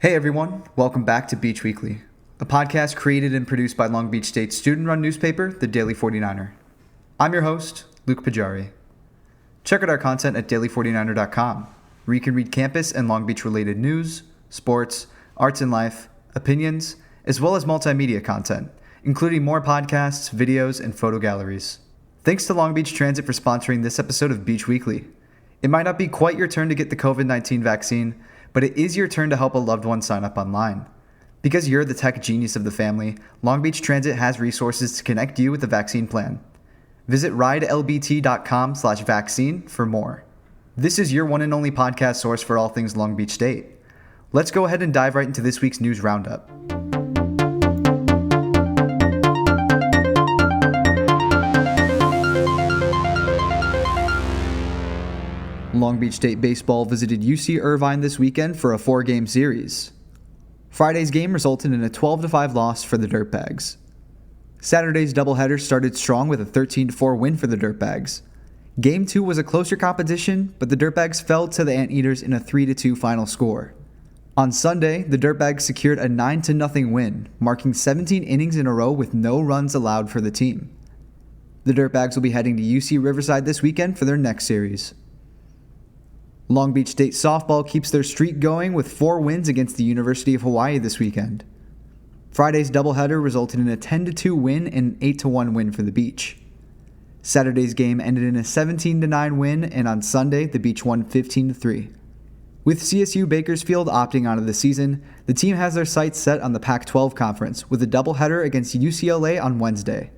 Hey everyone, welcome back to Beach Weekly, a podcast created and produced by Long Beach State's student-run newspaper, the Daily 49er. I'm your host, Luke Pajari. Check out our content at daily49er.com, where you can read campus and Long Beach-related news, sports, arts and life, opinions, as well as multimedia content, including more podcasts, videos, and photo galleries. Thanks to Long Beach Transit for sponsoring this episode of Beach Weekly. It might not be quite your turn to get the COVID-19 vaccine, but it is your turn to help a loved one sign up online. Because you're the tech genius of the family, Long Beach Transit has resources to connect you with a vaccine plan. Visit ridelbt.com/vaccine for more. This is your one and only podcast source for all things Long Beach State. Let's go ahead and dive right into this week's news roundup. Long Beach State Baseball visited UC Irvine this weekend for a 4-game series. Friday's game resulted in a 12-5 loss for the Dirtbags. Saturday's doubleheader started strong with a 13-4 win for the Dirtbags. Game 2 was a closer competition, but the Dirtbags fell to the Anteaters in a 3-2 final score. On Sunday, the Dirtbags secured a 9-0 win, marking 17 innings in a row with no runs allowed for the team. The Dirtbags will be heading to UC Riverside this weekend for their next series. Long Beach State softball keeps their streak going with 4 wins against the University of Hawaii this weekend. Friday's doubleheader resulted in a 10-2 win and an 8-1 win for the Beach. Saturday's game ended in a 17-9 win, and on Sunday, the Beach won 15-3. With CSU Bakersfield opting out of the season, the team has their sights set on the Pac-12 conference with a doubleheader against UCLA on Wednesday.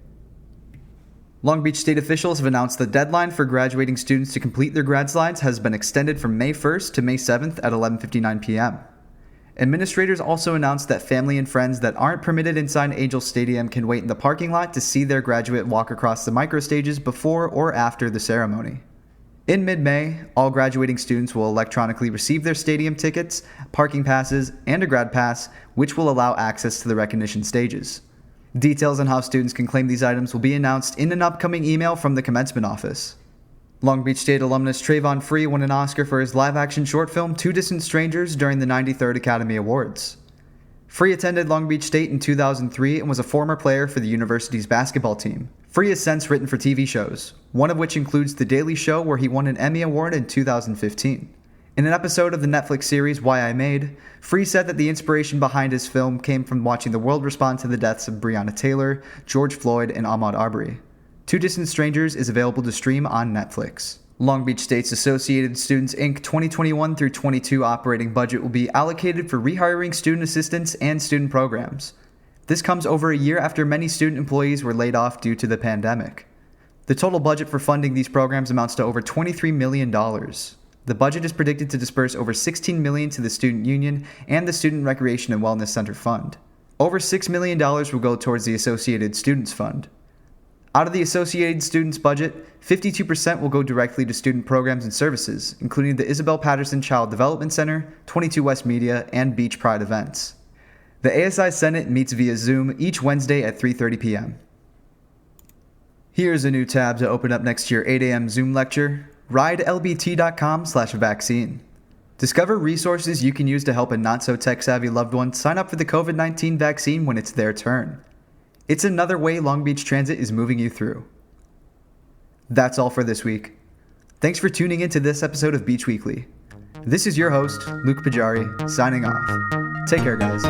Long Beach State officials have announced the deadline for graduating students to complete their grad slides has been extended from May 1st to May 7th at 11:59 p.m. Administrators also announced that family and friends that aren't permitted inside Angel Stadium can wait in the parking lot to see their graduate walk across the microstages before or after the ceremony. In mid-May, all graduating students will electronically receive their stadium tickets, parking passes, and a grad pass, which will allow access to the recognition stages. Details on how students can claim these items will be announced in an upcoming email from the commencement office. Long Beach State alumnus Travon won an Oscar for his live-action short film Two Distant Strangers during the 93rd Academy Awards. Free attended Long Beach State in 2003 and was a former player for the university's basketball team. Free has since written for TV shows, one of which includes The Daily Show, where he won an Emmy Award in 2015. In an episode of the Netflix series Why I Made, Free said that the inspiration behind his film came from watching the world respond to the deaths of Breonna Taylor, George Floyd, and Ahmaud Arbery. Two Distant Strangers is available to stream on Netflix. Long Beach State's Associated Students, Inc. 2021 through 22 operating budget will be allocated for rehiring student assistants and student programs. This comes over a year after many student employees were laid off due to the pandemic. The total budget for funding these programs amounts to over $23 million. The budget is predicted to disperse over $16 million to the Student Union and the Student Recreation and Wellness Center Fund. Over $6 million will go towards the Associated Students Fund. Out of the Associated Students budget, 52% will go directly to student programs and services, including the Isabel Patterson Child Development Center, 22 West Media, and Beach Pride events. The ASI Senate meets via Zoom each Wednesday at 3:30 p.m. Here's a new tab to open up next to your 8 a.m. Zoom lecture. ridelbt.com/vaccine. Discover resources you can use to help a not-so-tech-savvy loved one sign up for the COVID-19 vaccine when it's their turn. It's another way Long Beach Transit is moving you through. That's all for this week. Thanks for tuning in to this episode of Beach Weekly. This is your host, Luke Pajari, signing off. Take care, guys.